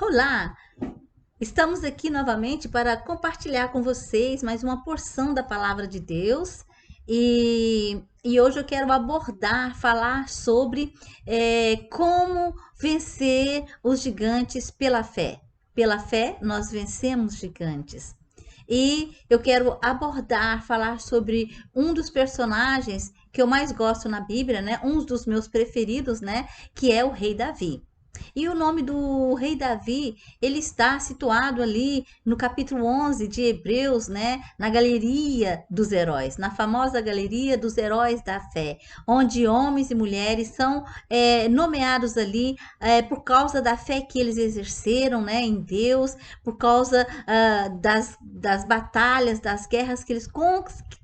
Olá! Estamos aqui novamente para compartilhar com vocês mais uma porção da palavra de Deus. E hoje eu quero falar sobre como vencer os gigantes pela fé. Pela fé, nós vencemos gigantes. E eu quero falar sobre um dos personagens que eu mais gosto na Bíblia, né? Um dos meus preferidos, né? Que é o rei Davi. E o nome do rei Davi, ele está situado ali no capítulo 11 de Hebreus, né? Na galeria dos heróis, na famosa galeria dos heróis da fé, onde homens e mulheres são nomeados ali por causa da fé que eles exerceram, né? Em Deus, por causa das batalhas, das guerras que eles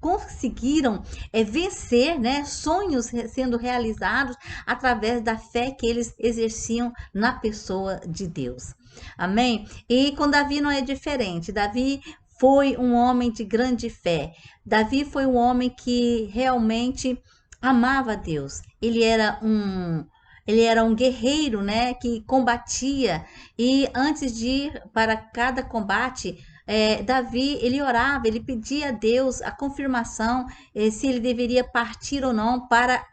conseguiram vencer, né? Sonhos sendo realizados através da fé que eles exerciam na pessoa de Deus. Amém? E com Davi não é diferente. Davi foi um homem de grande fé. Davi foi um homem que realmente amava Deus. Ele era um guerreiro, né, que combatia, e antes de ir para cada combate, Davi, ele orava, ele pedia a Deus a confirmação se ele deveria partir ou não para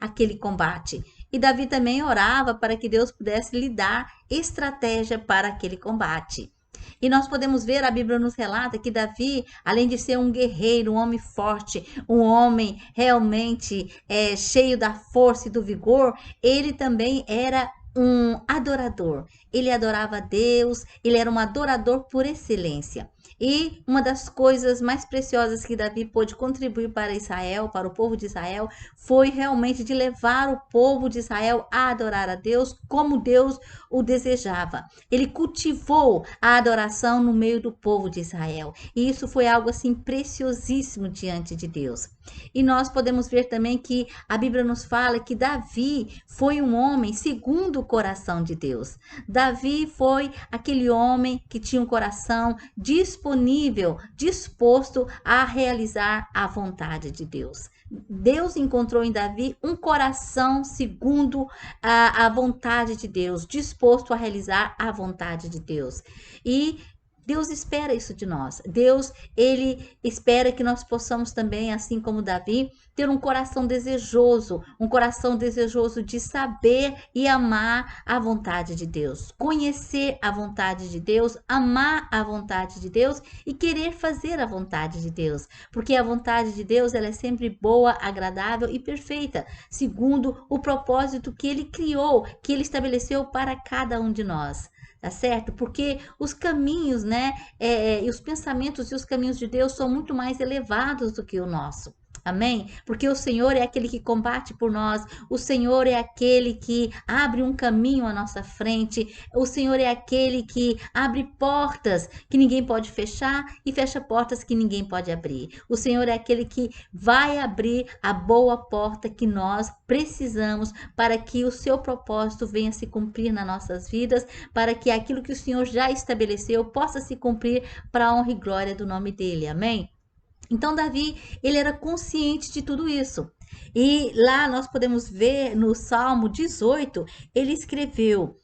aquele combate. E Davi também orava para que Deus pudesse lhe dar estratégia para aquele combate. E nós podemos ver, a Bíblia nos relata que Davi, além de ser um guerreiro, um homem forte, um homem realmente cheio da força e do vigor, ele também era um adorador. Ele adorava a Deus, ele era um adorador por excelência. E uma das coisas mais preciosas que Davi pôde contribuir para Israel, para o povo de Israel, foi realmente de levar o povo de Israel a adorar a Deus como Deus o desejava. Ele cultivou a adoração no meio do povo de Israel. E isso foi algo assim preciosíssimo diante de Deus. E nós podemos ver também que a Bíblia nos fala que Davi foi um homem segundo o coração de Deus. Davi foi aquele homem que tinha um coração disponível, disposto a realizar a vontade de Deus. Deus encontrou em Davi um coração segundo a vontade de Deus, disposto a realizar a vontade de Deus. E Deus espera isso de nós. Deus, ele espera que nós possamos também, assim como Davi, ter um coração desejoso de saber e amar a vontade de Deus, conhecer a vontade de Deus, amar a vontade de Deus e querer fazer a vontade de Deus, porque a vontade de Deus, ela é sempre boa, agradável e perfeita, segundo o propósito que ele criou, que ele estabeleceu para cada um de nós. Tá certo? Porque os caminhos, né, e os pensamentos e os caminhos de Deus são muito mais elevados do que o nosso. Amém? Porque o Senhor é aquele que combate por nós, o Senhor é aquele que abre um caminho à nossa frente, o Senhor é aquele que abre portas que ninguém pode fechar e fecha portas que ninguém pode abrir. O Senhor é aquele que vai abrir a boa porta que nós precisamos para que o seu propósito venha se cumprir nas nossas vidas, para que aquilo que o Senhor já estabeleceu possa se cumprir para a honra e glória do nome dele. Amém? Então Davi, ele era consciente de tudo isso. E lá nós podemos ver no Salmo 18, ele escreveu: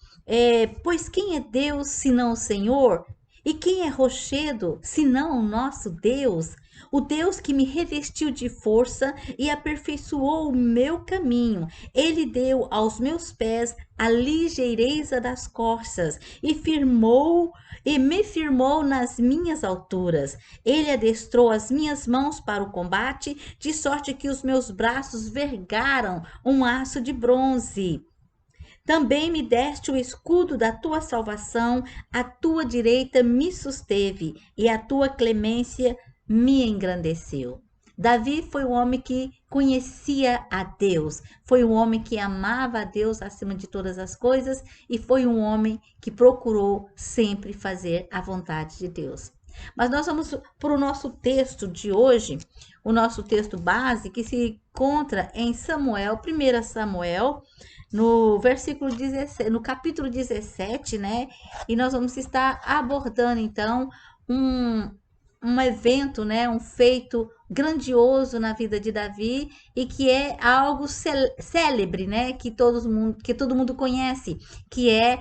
pois quem é Deus senão o Senhor? E quem é rochedo senão o nosso Deus? O Deus que me revestiu de força e aperfeiçoou o meu caminho. Ele deu aos meus pés a ligeireza das corças e me firmou nas minhas alturas. Ele adestrou as minhas mãos para o combate, de sorte que os meus braços vergaram um aço de bronze. Também me deste o escudo da tua salvação, a tua direita me susteve e a tua clemência me engrandeceu. Davi foi um homem que conhecia a Deus, foi um homem que amava a Deus acima de todas as coisas e foi um homem que procurou sempre fazer a vontade de Deus. Mas nós vamos para o nosso texto de hoje, o nosso texto base, que se encontra em Samuel, 1 Samuel, no versículo 17, no capítulo 17, né? E nós vamos estar abordando então um, um evento, né? Um feito grandioso na vida de Davi e que é algo célebre, né? Que todo mundo conhece, que é,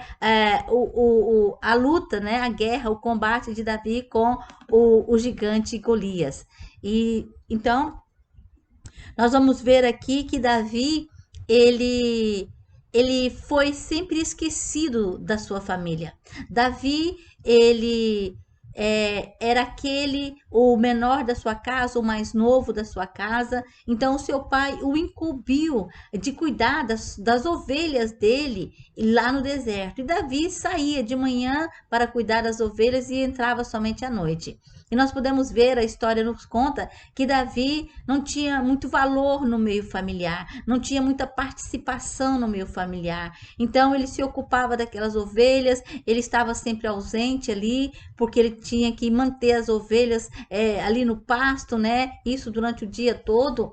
a luta, né? A guerra, o combate de Davi com o gigante Golias. E então nós vamos ver aqui que Davi, ele ele foi sempre esquecido da sua família. Davi, ele era aquele, o menor da sua casa, o mais novo da sua casa. Então, o seu pai o incumbiu de cuidar das ovelhas dele lá no deserto. E Davi saía de manhã para cuidar das ovelhas e entrava somente à noite. E nós podemos ver, a história nos conta que Davi não tinha muito valor no meio familiar, não tinha muita participação no meio familiar. Então ele se ocupava daquelas ovelhas, ele estava sempre ausente ali, porque ele tinha que manter as ovelhas ali no pasto, né? Isso durante o dia todo.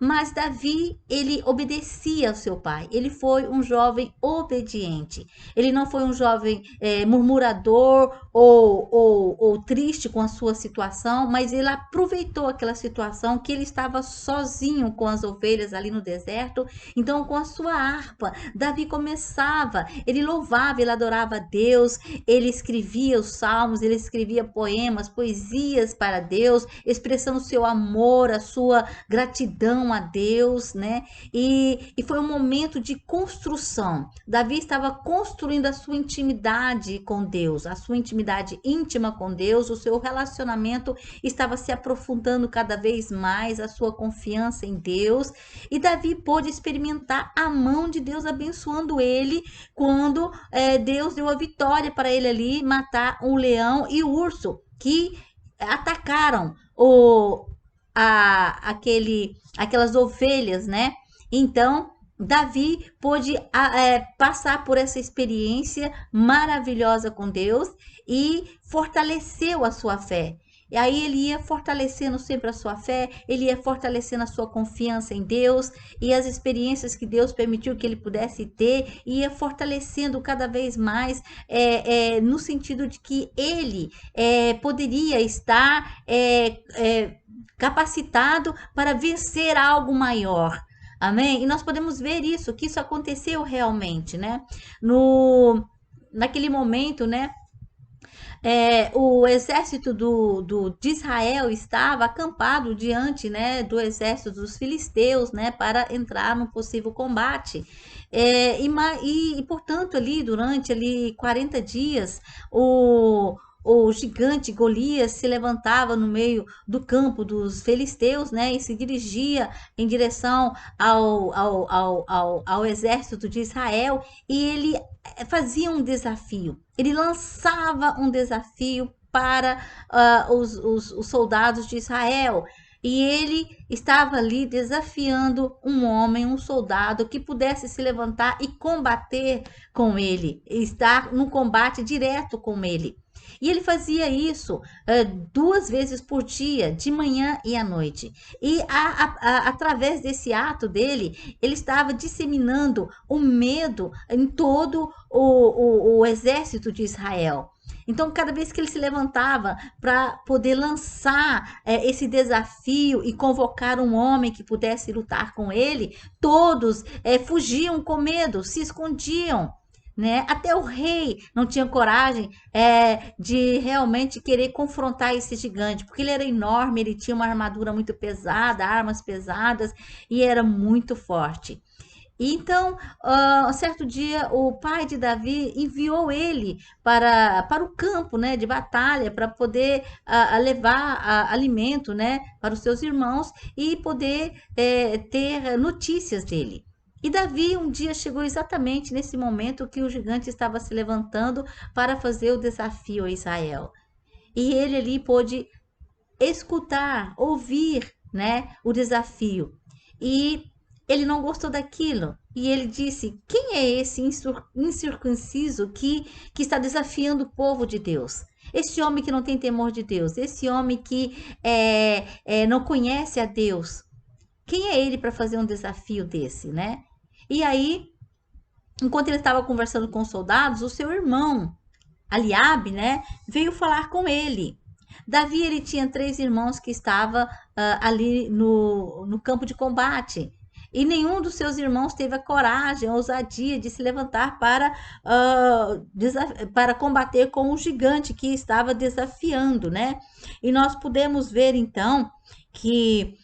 Mas Davi, ele obedecia ao seu pai. Ele foi um jovem obediente. Ele não foi um jovem murmurador ou triste com a sua situação, mas ele aproveitou aquela situação que ele estava sozinho com as ovelhas ali no deserto. Então, com a sua harpa, Davi começava, ele louvava, ele adorava a Deus, ele escrevia os salmos, ele escrevia poemas, poesias para Deus, expressando o seu amor, a sua gratidão a Deus, né? E foi um momento de construção. Davi estava construindo a sua intimidade com Deus, a sua intimidade íntima com Deus, o seu relacionamento estava se aprofundando cada vez mais, a sua confiança em Deus. E Davi pôde experimentar a mão de Deus abençoando ele quando Deus deu a vitória para ele ali matar um leão e o urso que atacaram aquelas ovelhas, né? Então, Davi pôde passar por essa experiência maravilhosa com Deus e fortaleceu a sua fé. E aí ele ia fortalecendo sempre a sua fé, ele ia fortalecendo a sua confiança em Deus e as experiências que Deus permitiu que ele pudesse ter, ia fortalecendo cada vez mais, no sentido de que ele poderia estar capacitado para vencer algo maior. Amém? E nós podemos ver isso, que isso aconteceu realmente, né? Naquele momento, né? O exército de Israel estava acampado diante, né, do exército dos filisteus, né, para entrar num possível combate. Portanto, ali, durante ali 40 dias, o gigante Golias se levantava no meio do campo dos filisteus, né, e se dirigia em direção ao exército de Israel, e ele fazia um desafio, ele lançava um desafio para os soldados de Israel. E ele estava ali desafiando um homem, um soldado que pudesse se levantar e combater com ele, estar num combate direto com ele. E ele fazia isso 2 vezes por dia, de manhã e à noite. E através desse ato dele, ele estava disseminando o medo em todo o exército de Israel. Então, cada vez que ele se levantava para poder lançar esse desafio e convocar um homem que pudesse lutar com ele, todos fugiam com medo, se escondiam. Né? Até o rei não tinha coragem de realmente querer confrontar esse gigante, porque ele era enorme, ele tinha uma armadura muito pesada, armas pesadas e era muito forte. Então, certo dia, o pai de Davi enviou ele para o campo, né, de batalha, para poder levar alimento, né, para os seus irmãos e poder ter notícias dele. E Davi um dia chegou exatamente nesse momento que o gigante estava se levantando para fazer o desafio a Israel. E ele ali pôde escutar, ouvir, né, o desafio. E ele não gostou daquilo. E ele disse: quem é esse incircunciso que está desafiando o povo de Deus? Esse homem que não tem temor de Deus, esse homem que não conhece a Deus. Quem é ele para fazer um desafio desse, né? E aí, enquanto ele estava conversando com os soldados, o seu irmão, Eliabe, né, veio falar com ele. Davi, ele tinha 3 irmãos que estavam ali no campo de combate. E nenhum dos seus irmãos teve a coragem, a ousadia de se levantar para combater com o gigante que estava desafiando, né? E nós podemos ver então que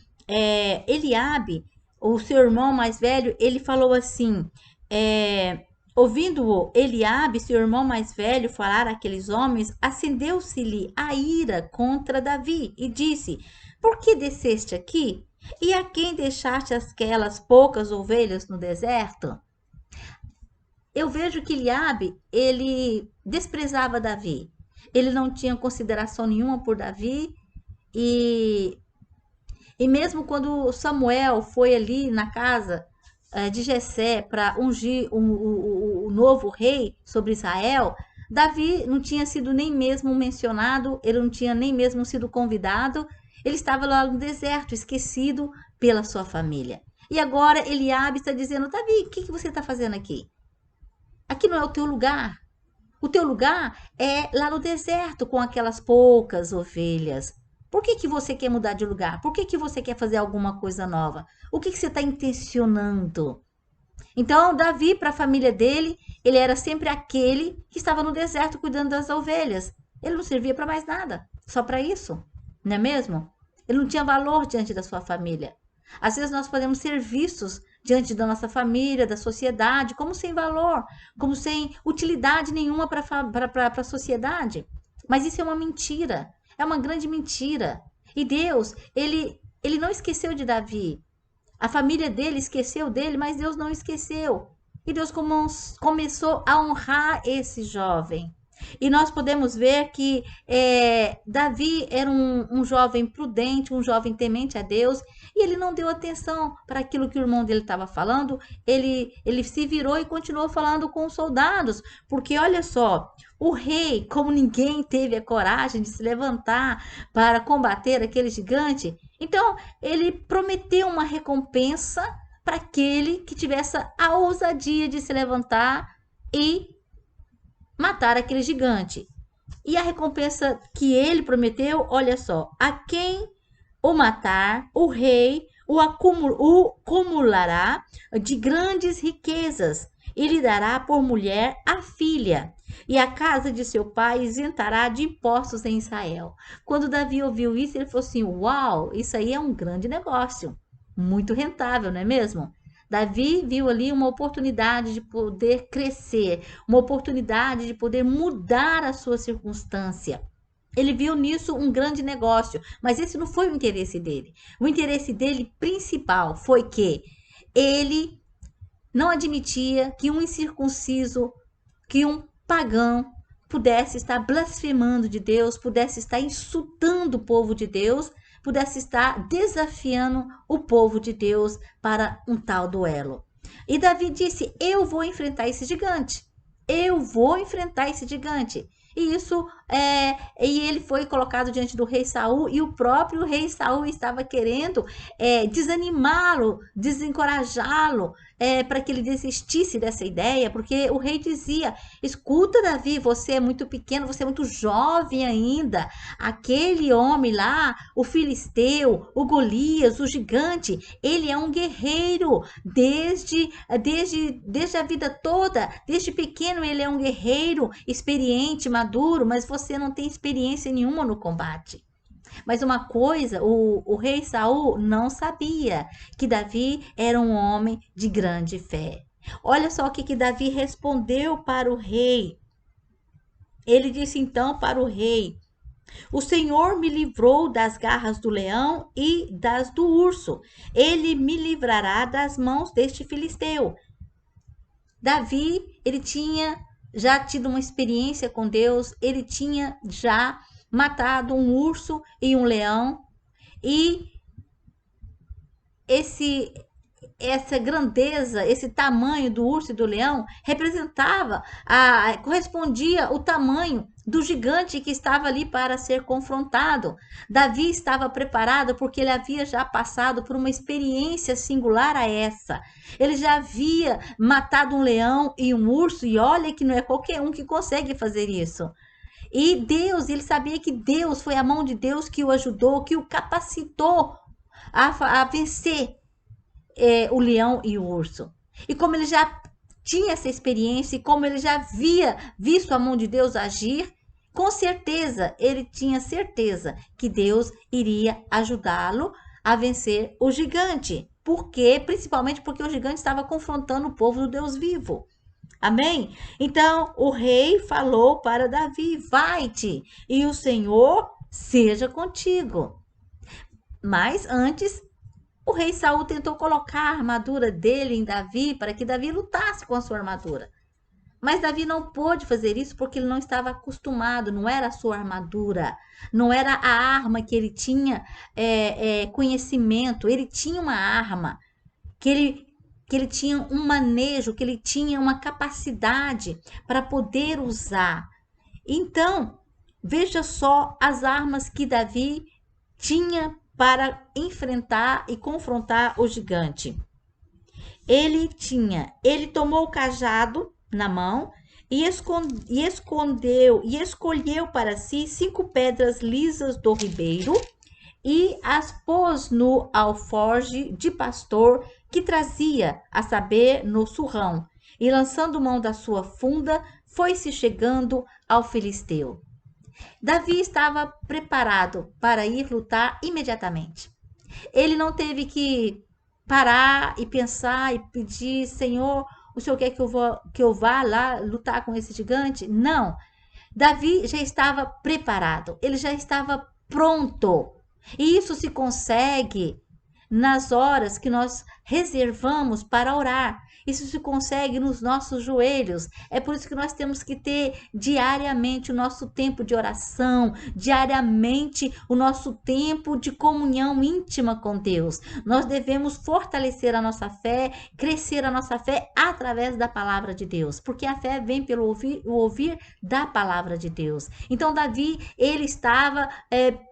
Eliabe, o seu irmão mais velho, ele falou assim: é, ouvindo Eliabe, seu irmão mais velho, falar àqueles homens, acendeu-se-lhe a ira contra Davi e disse: Por que desceste aqui? E a quem deixaste aquelas poucas ovelhas no deserto? Eu vejo que Eliabe, ele desprezava Davi. Ele não tinha consideração nenhuma por Davi e mesmo quando Samuel foi ali na casa de Jessé para ungir o novo rei sobre Israel, Davi não tinha sido nem mesmo mencionado, ele não tinha nem mesmo sido convidado, ele estava lá no deserto, esquecido pela sua família. E agora Eliabe está dizendo: Davi, o que você está fazendo aqui? Aqui não é o teu lugar. O teu lugar é lá no deserto com aquelas poucas ovelhas. Por que você quer mudar de lugar? Por que você quer fazer alguma coisa nova? O que você está intencionando? Então, Davi, para a família dele, ele era sempre aquele que estava no deserto cuidando das ovelhas. Ele não servia para mais nada, só para isso, não é mesmo? Ele não tinha valor diante da sua família. Às vezes nós podemos ser vistos diante da nossa família, da sociedade, como sem valor, como sem utilidade nenhuma para a sociedade. Mas isso é uma mentira, é uma grande mentira. E Deus, ele não esqueceu de Davi. A família dele esqueceu dele, mas Deus não esqueceu. E Deus começou a honrar esse jovem. E nós podemos ver que Davi era um jovem prudente, um jovem temente a Deus, e ele não deu atenção para aquilo que o irmão dele estava falando. Ele se virou e continuou falando com os soldados, porque olha só, o rei, como ninguém teve a coragem de se levantar para combater aquele gigante, então ele prometeu uma recompensa para aquele que tivesse a ousadia de se levantar e matar aquele gigante. E a recompensa que ele prometeu, olha só: a quem o matar, o rei o acumulará de grandes riquezas e lhe dará por mulher a filha, e a casa de seu pai isentará de impostos em Israel. Quando Davi ouviu isso, ele falou assim: uau, isso aí é um grande negócio, muito rentável, não é mesmo? Davi viu ali uma oportunidade de poder crescer, uma oportunidade de poder mudar a sua circunstância. Ele viu nisso um grande negócio, mas esse não foi o interesse dele. O interesse dele principal foi que ele não admitia que um incircunciso, que um pagão pudesse estar blasfemando de Deus, pudesse estar insultando o povo de Deus, pudesse estar desafiando o povo de Deus para um tal duelo. E Davi disse: eu vou enfrentar esse gigante. Eu vou enfrentar esse gigante. E ele foi colocado diante do rei Saul, e o próprio rei Saul estava querendo desanimá-lo, desencorajá-lo, para que ele desistisse dessa ideia, porque o rei dizia: escuta, Davi, você é muito pequeno, você é muito jovem ainda. Aquele homem lá, o filisteu, o Golias, o gigante, ele é um guerreiro desde a vida toda. Desde pequeno ele é um guerreiro experiente, maduro, mas você não tem experiência nenhuma no combate. Mas uma coisa, o rei Saul não sabia, que Davi era um homem de grande fé. Olha só o que Davi respondeu para o rei. Ele disse então para o rei: o Senhor me livrou das garras do leão e das do urso. Ele me livrará das mãos deste filisteu. Davi, ele tinha já tido uma experiência com Deus, ele tinha já matado um urso e um leão, e essa grandeza, esse tamanho do urso e do leão correspondia o tamanho do gigante que estava ali para ser confrontado. Davi estava preparado porque ele havia já passado por uma experiência singular a essa. Ele já havia matado um leão e um urso, e olha que não é qualquer um que consegue fazer isso. E Deus, ele sabia que Deus foi a mão de Deus que o ajudou, que o capacitou a vencer o leão e o urso. E como ele já tinha essa experiência e como ele já havia visto a mão de Deus agir, com certeza ele tinha certeza que Deus iria ajudá-lo a vencer o gigante. Por quê? Principalmente porque o gigante estava confrontando o povo do Deus vivo. Amém? Então o rei falou para Davi: vai-te, e o Senhor seja contigo. Mas antes, o rei Saul tentou colocar a armadura dele em Davi para que Davi lutasse com a sua armadura. Mas Davi não pôde fazer isso porque ele não estava acostumado, não era a sua armadura, não era a arma que ele tinha conhecimento. Ele tinha uma arma que ele tinha um manejo, que ele tinha uma capacidade para poder usar. Então, veja só as armas que Davi tinha para enfrentar e confrontar o gigante. Ele tomou o cajado na mão e escolheu para si 5 pedras lisas do ribeiro e as pôs no alforje de pastor que trazia, a saber, no surrão, e lançando mão da sua funda, foi-se chegando ao filisteu. Davi estava preparado para ir lutar imediatamente. Ele não teve que parar e pensar e pedir: Senhor, o Senhor quer que eu vá lá lutar com esse gigante? Não. Davi já estava preparado, ele já estava pronto. E isso se consegue nas horas que nós reservamos para orar. Isso se consegue nos nossos joelhos. É por isso que nós temos que ter diariamente o nosso tempo de oração, diariamente o nosso tempo de comunhão íntima com Deus. Nós devemos fortalecer a nossa fé, crescer a nossa fé através da palavra de Deus, porque a fé vem pelo ouvir da palavra de Deus. Então Davi, ele estava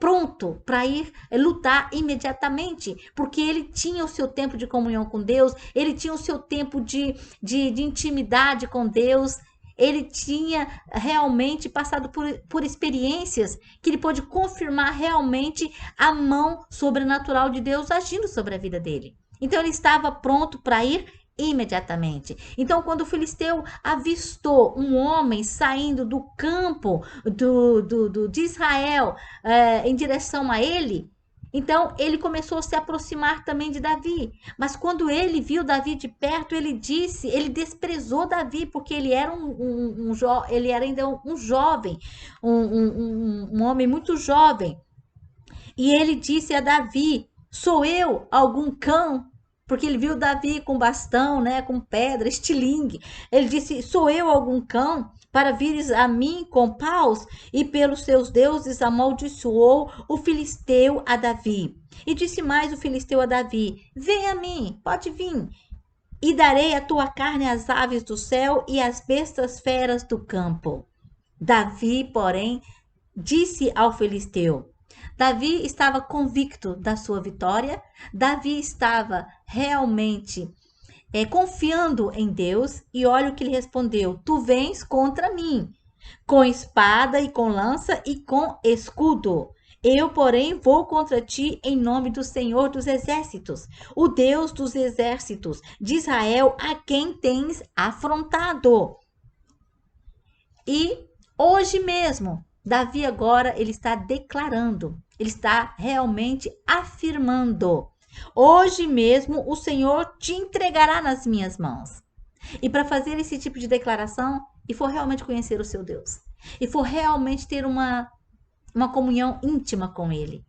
pronto para ir lutar imediatamente, porque ele tinha o seu tempo de comunhão com Deus, ele tinha o seu tempo de intimidade com Deus, ele tinha realmente passado por experiências que ele pôde confirmar realmente a mão sobrenatural de Deus agindo sobre a vida dele. Então ele estava pronto para ir imediatamente. Então, quando o filisteu avistou um homem saindo do campo de Israel em direção a ele, então ele começou a se aproximar também de Davi. Mas quando ele viu Davi de perto, ele desprezou Davi, porque ele era ele era ainda um jovem, um homem muito jovem. E ele disse a Davi: sou eu algum cão? Porque ele viu Davi com bastão, né, com pedra, estilingue. Ele disse: sou eu algum cão para vires a mim com paus? E pelos seus deuses amaldiçoou o filisteu a Davi. E disse mais o filisteu a Davi: vem a mim, pode vir, e darei a tua carne às aves do céu e às bestas feras do campo. Davi, porém, disse ao filisteu. Davi estava convicto da sua vitória, Davi estava realmente confiando em Deus, e olha o que ele respondeu: tu vens contra mim, com espada e com lança e com escudo. Eu, porém, vou contra ti em nome do Senhor dos Exércitos, o Deus dos Exércitos de Israel, a quem tens afrontado. E hoje mesmo, Davi agora ele está declarando, ele está realmente afirmando: hoje mesmo o Senhor te entregará nas minhas mãos. E para fazer esse tipo de declaração, e for realmente conhecer o seu Deus, e for realmente ter uma comunhão íntima com Ele,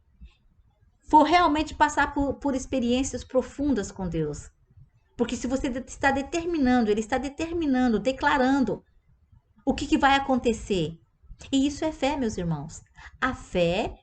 for realmente passar por experiências profundas com Deus. Porque se você está determinando, Ele está determinando, declarando o que vai acontecer. E isso é fé, meus irmãos. A fé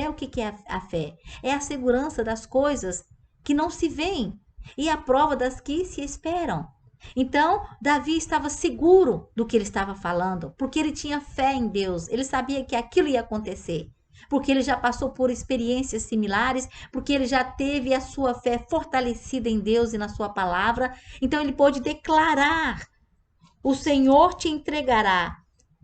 o que é a fé? É a segurança das coisas que não se veem e a prova das que se esperam. Então, Davi estava seguro do que ele estava falando, porque ele tinha fé em Deus, ele sabia que aquilo ia acontecer, porque ele já passou por experiências similares, porque ele já teve a sua fé fortalecida em Deus e na sua palavra. Então, ele pôde declarar: o Senhor te entregará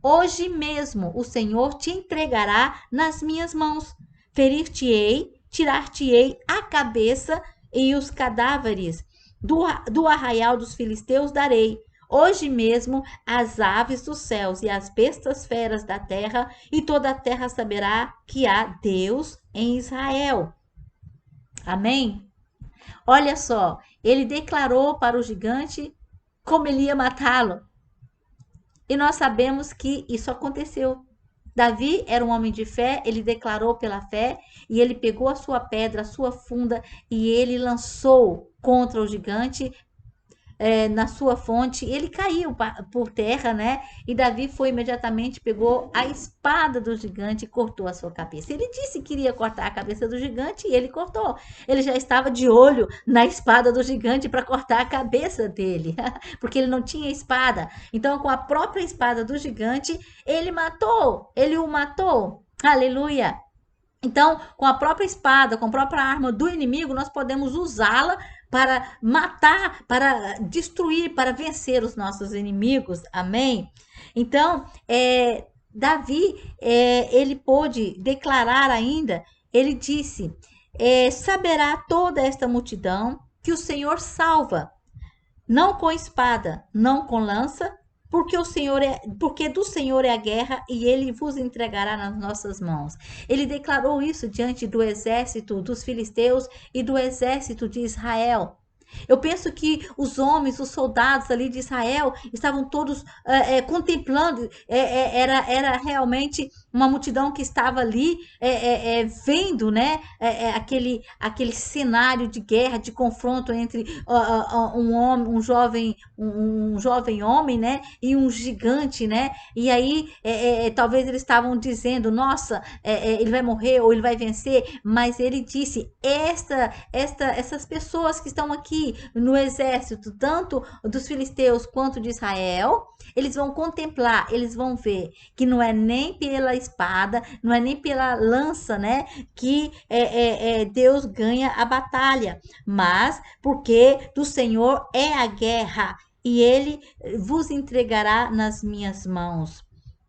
Hoje mesmo o Senhor te entregará nas minhas mãos. Ferir-te-ei, tirar-te-ei a cabeça e os cadáveres do arraial dos filisteus darei. Hoje mesmo as aves dos céus e as bestas feras da terra, e toda a terra saberá que há Deus em Israel. Amém? Olha só, ele declarou para o gigante como ele ia matá-lo. E nós sabemos que isso aconteceu. Davi era um homem de fé, ele declarou pela fé e ele pegou a sua pedra, a sua funda e ele lançou contra o gigante na sua fonte, ele caiu por terra, né? E Davi foi imediatamente, pegou a espada do gigante e cortou a sua cabeça. Ele disse que iria cortar a cabeça do gigante e ele cortou. Ele já estava de olho na espada do gigante para cortar a cabeça dele, porque ele não tinha espada. Então, com a própria espada do gigante, ele o matou. Aleluia! Então, com a própria espada, com a própria arma do inimigo, nós podemos usá-la para matar, para destruir, para vencer os nossos inimigos. Amém? Então, Davi, ele pôde declarar ainda, ele disse, saberá toda esta multidão que o Senhor salva, não com espada, não com lança, porque do Senhor é a guerra e ele vos entregará nas nossas mãos. Ele declarou isso diante do exército dos filisteus e do exército de Israel. Eu penso que os homens, os soldados ali de Israel estavam todos contemplando, era realmente uma multidão que estava ali vendo, né, aquele cenário de guerra, de confronto entre um jovem homem, né, e um gigante, né, e aí talvez eles estavam dizendo, nossa, ele vai morrer ou ele vai vencer, mas ele disse, essas pessoas que estão aqui no exército, tanto dos filisteus quanto de Israel, eles vão contemplar, eles vão ver que não é nem pela espada, não é nem pela lança, né, que Deus ganha a batalha, mas porque do Senhor é a guerra e ele vos entregará nas minhas mãos,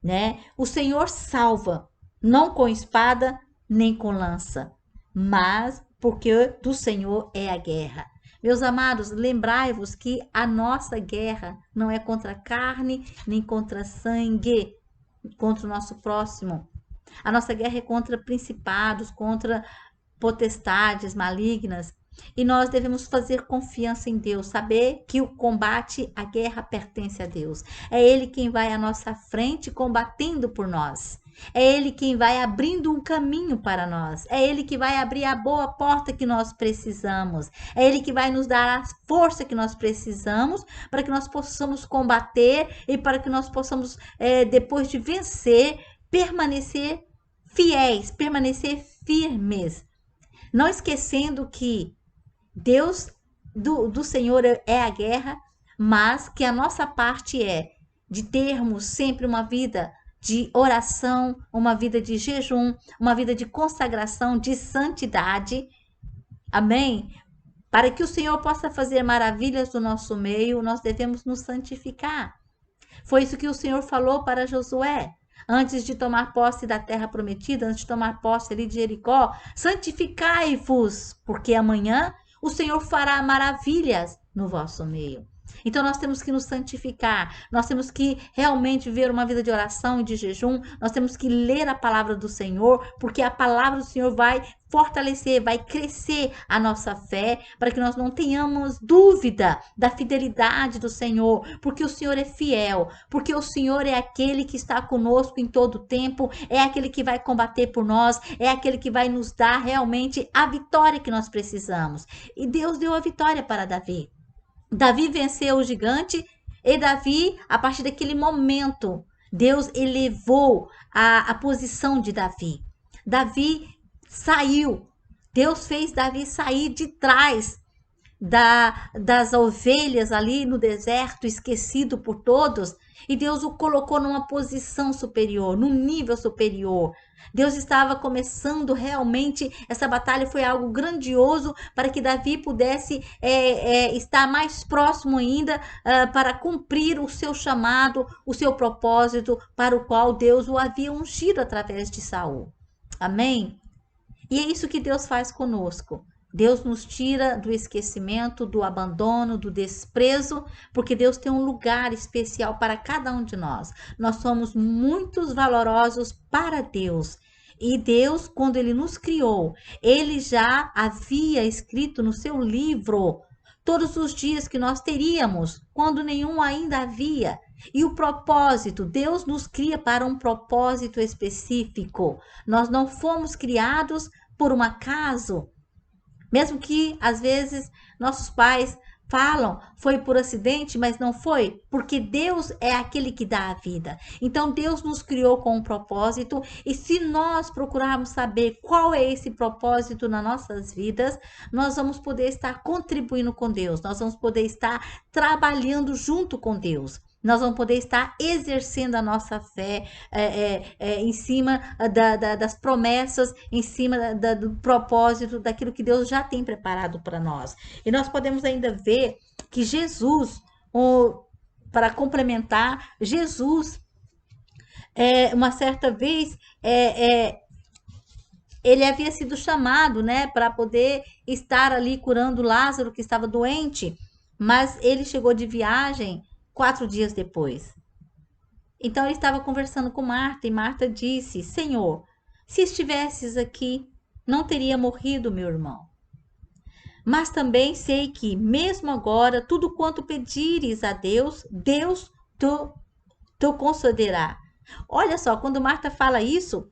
né? O Senhor salva, não com espada nem com lança, mas porque do Senhor é a guerra. Meus amados, lembrai-vos que a nossa guerra não é contra carne, nem contra sangue, contra o nosso próximo. A nossa guerra é contra principados, contra potestades malignas. E nós devemos fazer confiança em Deus, saber que o combate, a guerra pertence a Deus. É Ele quem vai à nossa frente combatendo por nós. É Ele quem vai abrindo um caminho para nós. É Ele que vai abrir a boa porta que nós precisamos. É Ele que vai nos dar a força que nós precisamos para que nós possamos combater e para que nós possamos, depois de vencer, permanecer fiéis, permanecer firmes. Não esquecendo que Deus do Senhor é a guerra, mas que a nossa parte é de termos sempre uma vida de oração, uma vida de jejum, uma vida de consagração, de santidade. Amém? Para que o Senhor possa fazer maravilhas no nosso meio, nós devemos nos santificar. Foi isso que o Senhor falou para Josué. Antes de tomar posse da terra prometida, antes de tomar posse ali de Jericó, santificai-vos, porque amanhã o Senhor fará maravilhas no vosso meio. Então nós temos que nos santificar, nós temos que realmente ver uma vida de oração e de jejum, nós temos que ler a palavra do Senhor, porque a palavra do Senhor vai fortalecer, vai crescer a nossa fé, para que nós não tenhamos dúvida da fidelidade do Senhor, porque o Senhor é fiel, porque o Senhor é aquele que está conosco em todo o tempo, é aquele que vai combater por nós, é aquele que vai nos dar realmente a vitória que nós precisamos. E Deus deu a vitória para Davi. Davi venceu o gigante e Davi, a partir daquele momento, Deus elevou a posição de Davi. Davi saiu, Deus fez Davi sair de trás das ovelhas ali no deserto, esquecido por todos, E Deus o colocou numa posição superior, num nível superior. Deus estava começando realmente, essa batalha foi algo grandioso para que Davi pudesse estar mais próximo ainda para cumprir o seu chamado, o seu propósito para o qual Deus o havia ungido através de Saul. Amém? E é isso que Deus faz conosco. Deus nos tira do esquecimento, do abandono, do desprezo, porque Deus tem um lugar especial para cada um de nós. Nós somos muito valorosos para Deus. E Deus, quando Ele nos criou, Ele já havia escrito no seu livro todos os dias que nós teríamos, quando nenhum ainda havia. E o propósito, Deus nos cria para um propósito específico. Nós não fomos criados por um acaso, mesmo que às vezes nossos pais falam foi por acidente, mas não foi, porque Deus é aquele que dá a vida. Então Deus nos criou com um propósito, e se nós procurarmos saber qual é esse propósito nas nossas vidas, nós vamos poder estar contribuindo com Deus, nós vamos poder estar trabalhando junto com Deus. Nós vamos poder estar exercendo a nossa fé em cima das promessas, em cima do propósito, daquilo que Deus já tem preparado para nós. E nós podemos ainda ver que Jesus, para complementar, Jesus, uma certa vez, ele havia sido chamado, né, para poder estar ali curando Lázaro, que estava doente, mas ele chegou de viagem 4 dias depois. Então ele estava conversando com Marta, e Marta disse: Senhor, se estivesses aqui, não teria morrido meu irmão. Mas também sei que, mesmo agora, tudo quanto pedires a Deus, Deus te concederá. Olha só, quando Marta fala isso,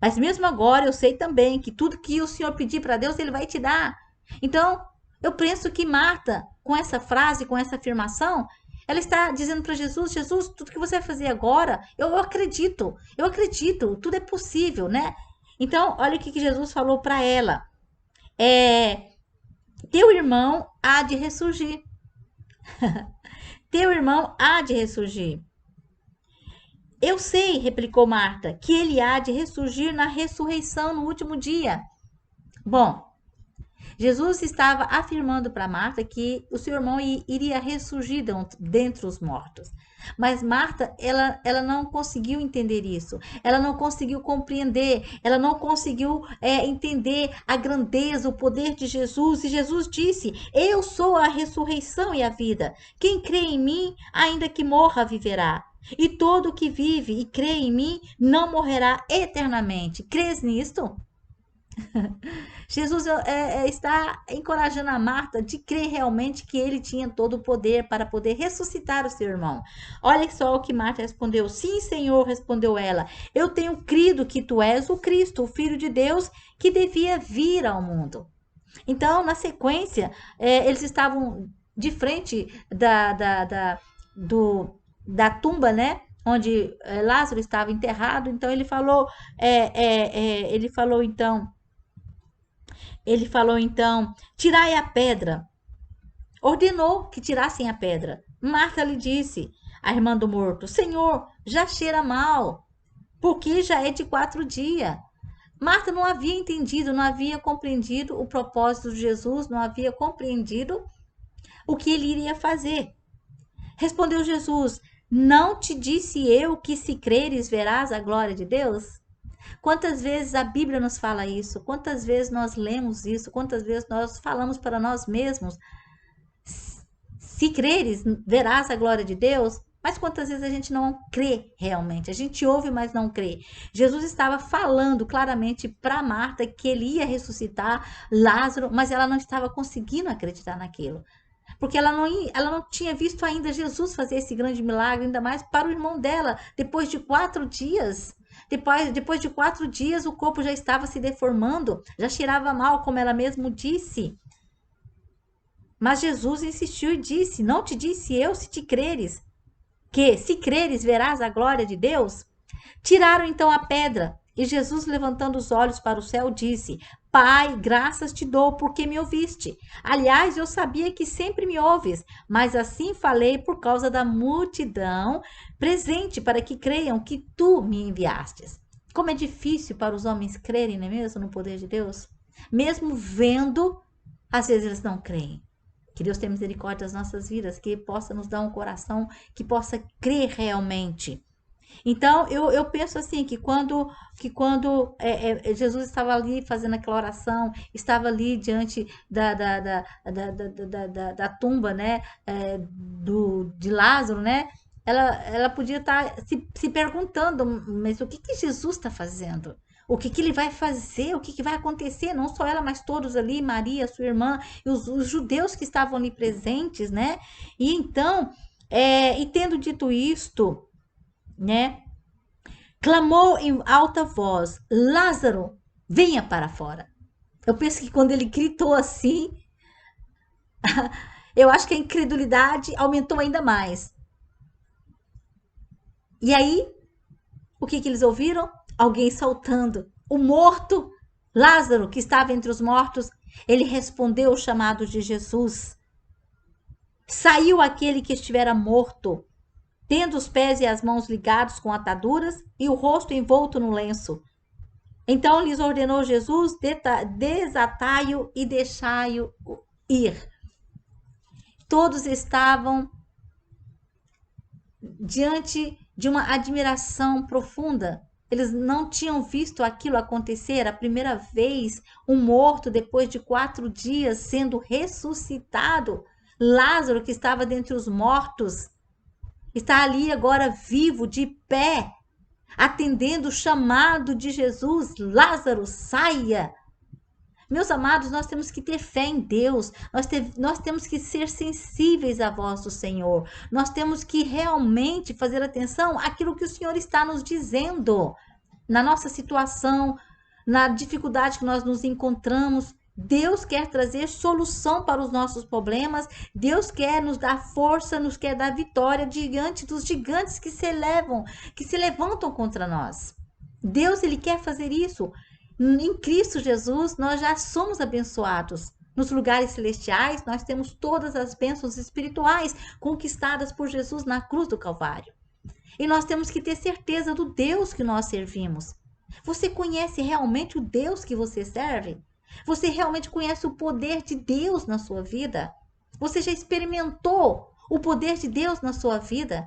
mas mesmo agora eu sei também que tudo que o Senhor pedir para Deus, Ele vai te dar. Então, eu penso que Marta, com essa frase, com essa afirmação, ela está dizendo para Jesus: Jesus, tudo que você vai fazer agora, eu acredito, tudo é possível, né? Então, olha o que Jesus falou para ela: teu irmão há de ressurgir. Teu irmão há de ressurgir. Eu sei, replicou Marta, que ele há de ressurgir na ressurreição no último dia. Bom, Jesus estava afirmando para Marta que o seu irmão iria ressurgir dentre os mortos. Mas Marta, ela não conseguiu entender isso. Ela não conseguiu compreender. Ela não conseguiu entender a grandeza, o poder de Jesus. E Jesus disse: eu sou a ressurreição e a vida. Quem crê em mim, ainda que morra, viverá. E todo que vive e crê em mim não morrerá eternamente. Crês nisto? Jesus está encorajando a Marta de crer realmente que ele tinha todo o poder para poder ressuscitar o seu irmão. Olha só o que Marta respondeu: sim, Senhor, respondeu ela, eu tenho crido que tu és o Cristo, o Filho de Deus, que devia vir ao mundo. Então, na sequência, eles estavam de frente da tumba, né? Onde Lázaro estava enterrado. Então ele falou então, tirai a pedra. Ordenou que tirassem a pedra. Marta lhe disse, a irmã do morto: Senhor, já cheira mal, porque já é de 4 dias. Marta não havia entendido, não havia compreendido o propósito de Jesus, não havia compreendido o que ele iria fazer. Respondeu Jesus: não te disse eu que, se creres, verás a glória de Deus? Quantas vezes a Bíblia nos fala isso? Quantas vezes nós lemos isso? Quantas vezes nós falamos para nós mesmos: se creres, verás a glória de Deus? Mas quantas vezes a gente não crê realmente? A gente ouve, mas não crê. Jesus estava falando claramente para Marta que ele ia ressuscitar Lázaro, mas ela não estava conseguindo acreditar naquilo. Porque ela não tinha visto ainda Jesus fazer esse grande milagre, ainda mais para o irmão dela, depois de 4 dias. Depois de 4 dias, o corpo já estava se deformando, já cheirava mal, como ela mesma disse. Mas Jesus insistiu e disse: não te disse eu, se te creres, que se creres verás a glória de Deus? Tiraram então a pedra, e Jesus, levantando os olhos para o céu, disse: Pai, graças te dou porque me ouviste. Aliás, eu sabia que sempre me ouves, mas assim falei por causa da multidão presente, para que creiam que tu me enviastes. Como é difícil para os homens crerem, não é mesmo, no poder de Deus? Mesmo vendo, às vezes eles não creem. Que Deus tenha misericórdia das nossas vidas, que possa nos dar um coração que possa crer realmente. Então, eu penso assim, que quando Jesus estava ali fazendo aquela oração, estava ali diante da tumba, né, de Lázaro, né, ela podia estar se perguntando, mas o que que Jesus está fazendo? O que que ele vai fazer? O que que vai acontecer? Não só ela, mas todos ali, Maria, sua irmã, e os judeus que estavam ali presentes, né? E então, e tendo dito isto, né? Clamou em alta voz: Lázaro, venha para fora. Eu penso que quando ele gritou assim, eu acho que a incredulidade aumentou ainda mais. E aí, o que que eles ouviram? Alguém saltando. O morto, Lázaro, que estava entre os mortos, ele respondeu o chamado de Jesus. Saiu aquele que estivera morto, tendo os pés e as mãos ligados com ataduras e o rosto envolto no lenço. Então lhes ordenou Jesus: desatai-o e deixai-o ir. Todos estavam diante de uma admiração profunda. Eles não tinham visto aquilo acontecer a primeira vez, um morto depois de 4 dias sendo ressuscitado. Lázaro, que estava dentre os mortos, está ali agora vivo, de pé, atendendo o chamado de Jesus: Lázaro, saia. Meus amados, nós temos que ter fé em Deus, nós temos que ser sensíveis à voz do Senhor, nós temos que realmente fazer atenção àquilo que o Senhor está nos dizendo, na nossa situação, na dificuldade que nós nos encontramos. Deus quer trazer solução para os nossos problemas, Deus quer nos dar força, nos quer dar vitória diante dos gigantes que se levantam contra nós. Deus, ele quer fazer isso. Em Cristo Jesus, nós já somos abençoados. Nos lugares celestiais, nós temos todas as bênçãos espirituais conquistadas por Jesus na cruz do Calvário. E nós temos que ter certeza do Deus que nós servimos. Você conhece realmente o Deus que você serve? Você realmente conhece o poder de Deus na sua vida? Você já experimentou o poder de Deus na sua vida?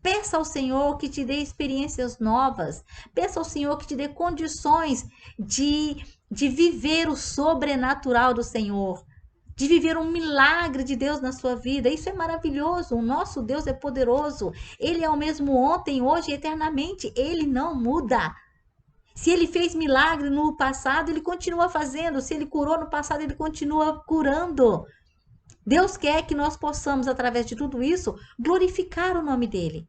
Peça ao Senhor que te dê experiências novas. Peça ao Senhor que te dê condições de viver o sobrenatural do Senhor, de viver um milagre de Deus na sua vida. Isso é maravilhoso. O nosso Deus é poderoso. Ele é o mesmo ontem, hoje e eternamente. Ele não muda. Se ele fez milagre no passado, ele continua fazendo. Se ele curou no passado, ele continua curando. Deus quer que nós possamos, através de tudo isso, glorificar o nome dele.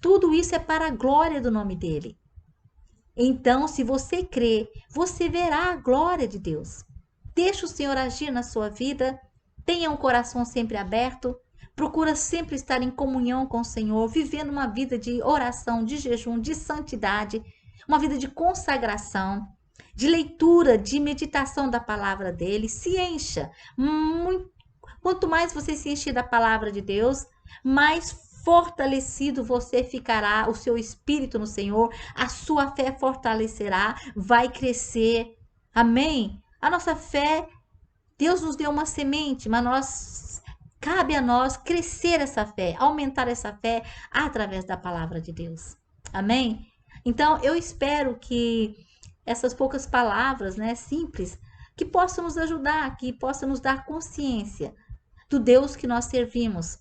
Tudo isso é para a glória do nome dele. Então, se você crê, você verá a glória de Deus. Deixa o Senhor agir na sua vida. Tenha um coração sempre aberto. Procura sempre estar em comunhão com o Senhor, vivendo uma vida de oração, de jejum, de santidade, uma vida de consagração, de leitura, de meditação da palavra dele. Se encha. Quanto mais você se encher da palavra de Deus, mais fortalecido você ficará, o seu espírito no Senhor, a sua fé fortalecerá, vai crescer. Amém? A nossa fé, Deus nos deu uma semente, mas cabe a nós crescer essa fé, aumentar essa fé através da palavra de Deus. Amém? Então, eu espero que essas poucas palavras, né, simples, que possam nos ajudar, que possam nos dar consciência do Deus que nós servimos,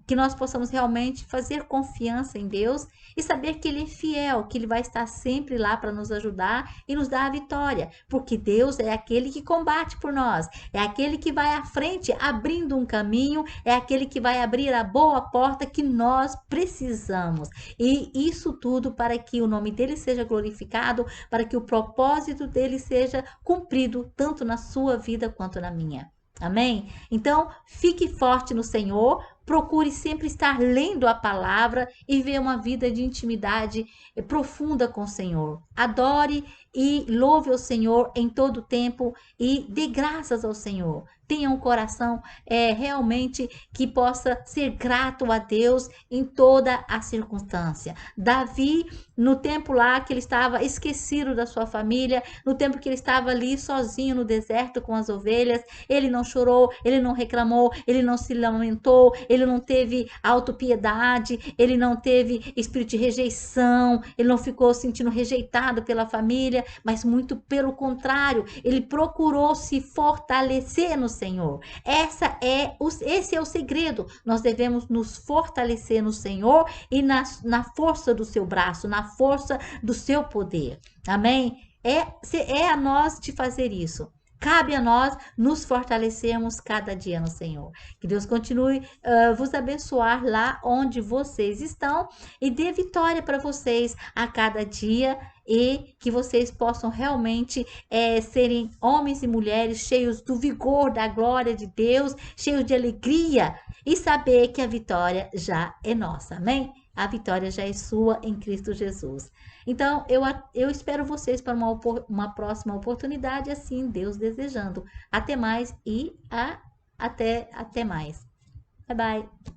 que nós possamos realmente fazer confiança em Deus e saber que Ele é fiel, que Ele vai estar sempre lá para nos ajudar e nos dar a vitória, porque Deus é aquele que combate por nós, é aquele que vai à frente abrindo um caminho, é aquele que vai abrir a boa porta que nós precisamos. E isso tudo para que o nome dele seja glorificado, para que o propósito dele seja cumprido tanto na sua vida quanto na minha. Amém? Então, fique forte no Senhor, procure sempre estar lendo a palavra e ver uma vida de intimidade profunda com o Senhor. Adore e louve o Senhor em todo tempo e dê graças ao Senhor. Tenha um coração realmente que possa ser grato a Deus em toda a circunstância. Davi, no tempo lá que ele estava esquecido da sua família, no tempo que ele estava ali sozinho no deserto com as ovelhas, ele não chorou, ele não reclamou, ele não se lamentou, ele não teve autopiedade, ele não teve espírito de rejeição, ele não ficou sentindo rejeitado pela família, mas muito pelo contrário, ele procurou se fortalecer no Senhor. Esse é o segredo. Nós devemos nos fortalecer no Senhor e na força do seu braço, na força do seu poder. Amém? É a nós de fazer isso. Cabe a nós nos fortalecermos cada dia no Senhor. Que Deus continue vos abençoar lá onde vocês estão e dê vitória para vocês a cada dia e que vocês possam realmente serem homens e mulheres cheios do vigor, da glória de Deus, cheios de alegria e saber que a vitória já é nossa. Amém? A vitória já é sua em Cristo Jesus. Então, eu espero vocês para uma próxima oportunidade, assim Deus desejando. Até mais e até mais. Bye, bye.